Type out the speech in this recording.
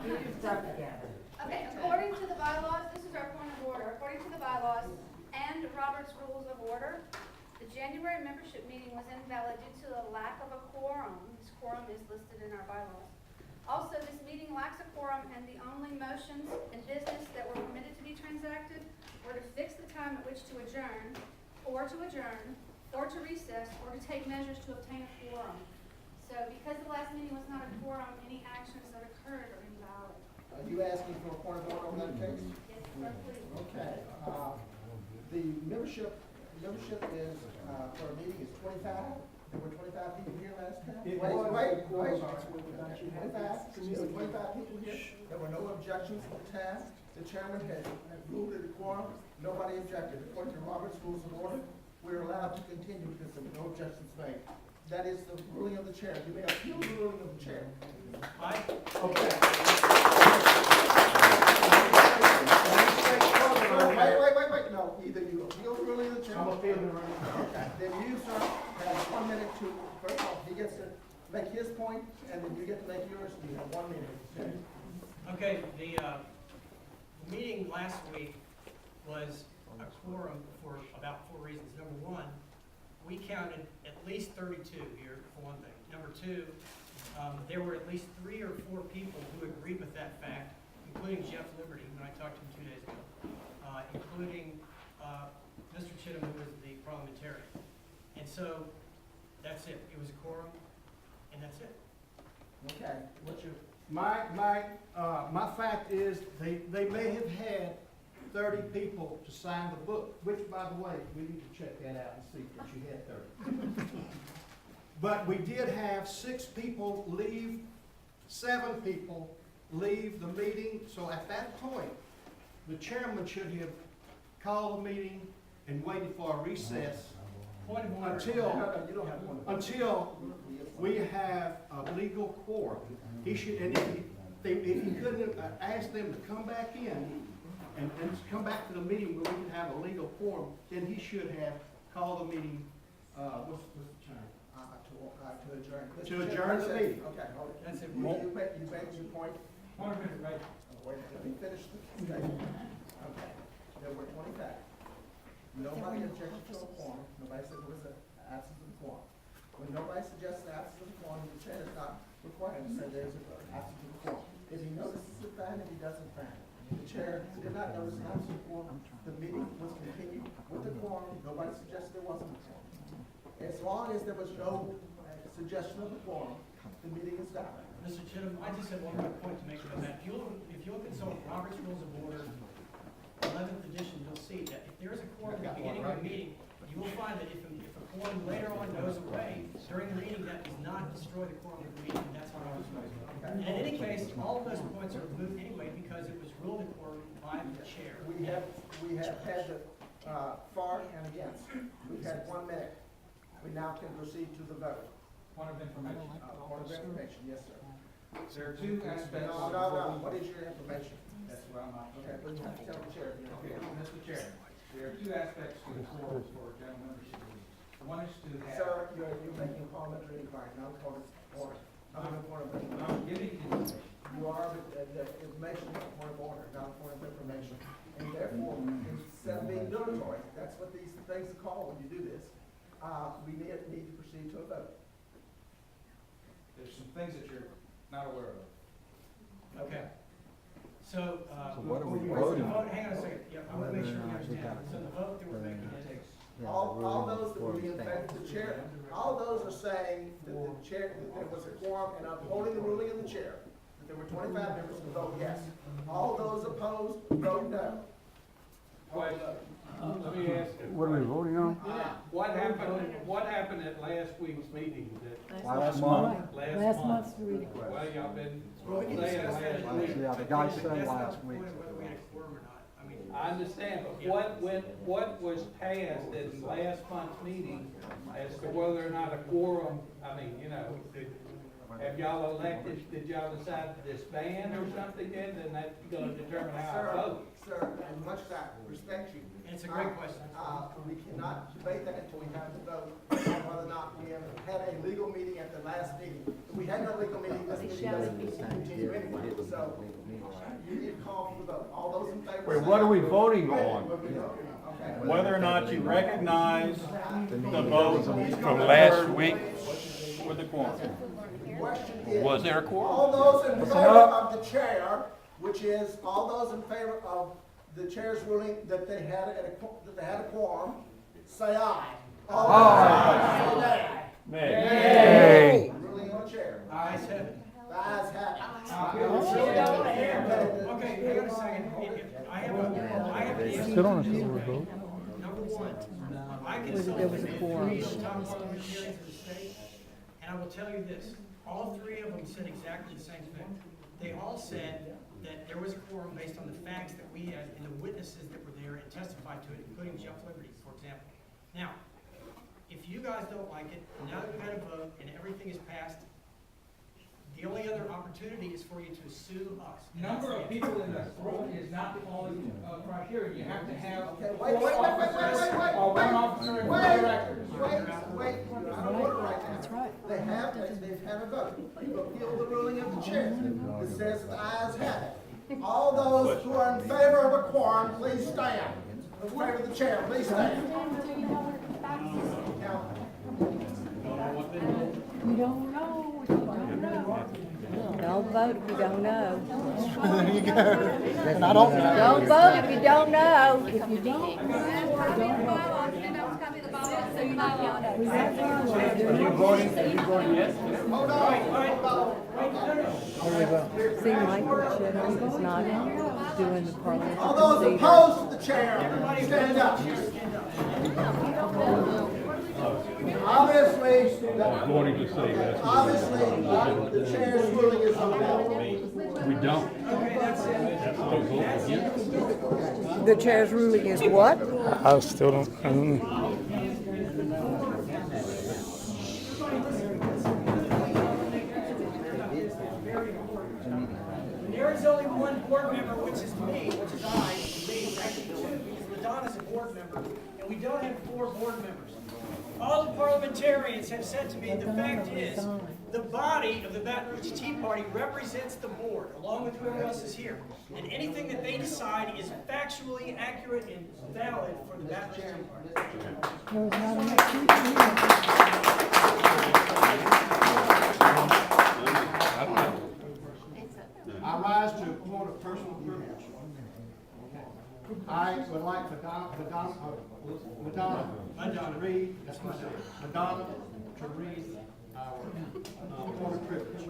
Okay, according to the bylaws, this is our point of order. According to the bylaws and Robert's Rules of Order, the January membership meeting was invalid due to the lack of a quorum. This quorum is listed in our bylaws. Also, this meeting lacks a quorum, and the only motions and business that were permitted to be transacted were to fix the time at which to adjourn, or to recess, or to take measures to obtain a quorum. So because the last meeting was not a quorum, any actions that occurred are invalid. Are you asking for a point of order on that case? Yes, sir, please. Okay, the membership is, for a meeting is 25. There were 25 people here last time? It Wait, was. wait. 25, 25. there were 25 people here. There were no objections to the task. The chairman had ruled it a quorum. Nobody objected. According to Robert's Rules of Order, we're allowed to continue because there were no objections made. That is the ruling of the chair. You may appeal the ruling of the chair. Okay. Wait. No, either you appeal the ruling of the chair. I'm appealing the ruling. Okay. Then you, sir, have 1 minute to, first off, he gets to make his point, and then you get to make yours, and you have 1 minute. Okay, the meeting last week was a quorum for about 4 reasons. Number one, we counted at least 32 here, for one thing. Number two, there were at least 3 or 4 people who agreed with that fact, including Jeff Liberty, when I talked to him 2 days ago, including Mr. Chittum, who was the parliamentarian. And so, that's it. It was a quorum, and that's it. Okay, what's your, My fact is, they may have had 30 people to sign the book, which, by the way, we need to check that out and see that you had 30. But we did have 6 people leave, 7 people leave the meeting. So at that point, the chairman should have called the meeting and waited for a recess Point of order. you don't have one. until we have a legal quorum. He should, and if he couldn't ask them to come back in and come back to the meeting where we can have a legal quorum, then he should have called the meeting, what's the term? To adjourn. To adjourn the meeting. Okay, hold it. That's it. You made your point. Point of order, right. Wait, let me finish the statement. Okay, there were 25. Nobody objected to a quorum. Nobody said there was an absence of a quorum. When nobody suggests the absence of a quorum, the chair is not required to say there's an absence of a quorum. If he notices it, fine. If he doesn't, fine. The chair did not notice an absence of a quorum. The meeting was continued with the quorum. Nobody suggested there wasn't a quorum. As long as there was no suggestion of a quorum, the meeting is valid. Mr. Chittum, I just have one more point to make about that. If you look at some of Robert's Rules of Order, 11th edition, you'll see that if there is a quorum at the beginning of the meeting, you will find that if a quorum later on goes away during the meeting, that does not destroy the quorum of the meeting. That's how Robert's Rules of Order. And in any case, all of those points are removed anyway because it was ruled a quorum by the chair. We have had the for and against. We've had 1 minute. We now can proceed to the vote. Point of information. Point of information, yes, sir. There are 2 aspects. No. What is your information? That's what I'm not. Okay, but you have to tell the chair. Okay, Mr. Chair, there are 2 aspects to the quorum for general membership meetings. One is to have. Sir, you're making a parliamentary inquiry, not a point of order. Not a point of information. I'm giving information. You are, but the information is a point of order, not a point of information. And therefore, instead of being dilatory, that's what these things are called when you do this, we need to proceed to a vote. There's some things that you're not aware of. Okay. So, what are we voting? voting on? Hang on a second. Yeah, I want to make sure we understand. So the vote that we're making is, All those that will be in favor of the chair, all those are saying that the chair, that there was a quorum and upholding the ruling of the chair, that there were 25 members who vote yes. All those opposed, vote no. Let me ask you. What are we voting on? What happened at last week's meeting? Last month. Last month's reading. Well, y'all been well, we can saying discuss that. last week. Yeah, the guy That's said not last the week. point of whether we had a quorum or not. I mean, I understand, but what was passed in last month's meeting as to whether or not a quorum, I mean, you know, Have y'all elected, did y'all decide to disband or something then? Then that's gonna determine how I vote. Sir, and much respect you. And it's a great question. We cannot debate that until we have the vote on whether or not we have had a legal meeting at the last meeting. If we had no legal meeting, this meeting doesn't continue anyway. So you need to call for the vote. All those in favor? Wait, say what are we aye. voting on? Okay. Whether or not you recognize the vote From last week? with the quorum. Question is, Was there a quorum? all those in favor of the chair, which is all those in favor of the chair's ruling that they had a quorum, say aye. All those say nay. Hey. Ruling on the chair. Ayes have it. The ayes have it. Okay, hang on a second. I have an answer. Sit on a vote. Number one, I consulted with three of the top parliamentarians in the state, and I will tell you this, all three of them said exactly the same thing. They all said that there was a quorum based on the facts that we had and the witnesses that were there and testified to it, including Jeff Liberty, for example. Now, if you guys don't like it, now that we've had a vote and everything is passed, the only other opportunity is for you to sue us. And that's Number the of answer. people in the room is not the only criteria. You have to have Okay, four wait, officers or one officer and wait, one director. wait, I don't want it right now. That's right. They've had a vote. You've appealed the ruling of the chair. It says the ayes have it. All those who are in favor of a quorum, please stand. In favor of the chair, please stand. Now, You don't know if you don't know. Don't vote if you don't know. There you go. And I don't know. Don't vote if you don't know. If you don't. Are you voting yes? hold on. See, Michael Chittum is not doing the parliament. All those opposed to the chair, stand up. Obviously, Voting to say yes. obviously, the chair's ruling is upheld. We don't. Don't vote against. The chair's ruling is what? I still don't. There is only one board member, which is me, which is I, and me, actually two, because Madonna's a board member, and we don't have 4 board members. All the parliamentarians have said to me, the fact is, the body of the Baton Rouge Tea Party represents the board, along with whoever else is here. And anything that they decide is factually accurate and valid for the Baton Rouge Tea Party. I rise to a point of personal privilege. I would like Madonna to read, that's my name, Madonna to read our point of privilege.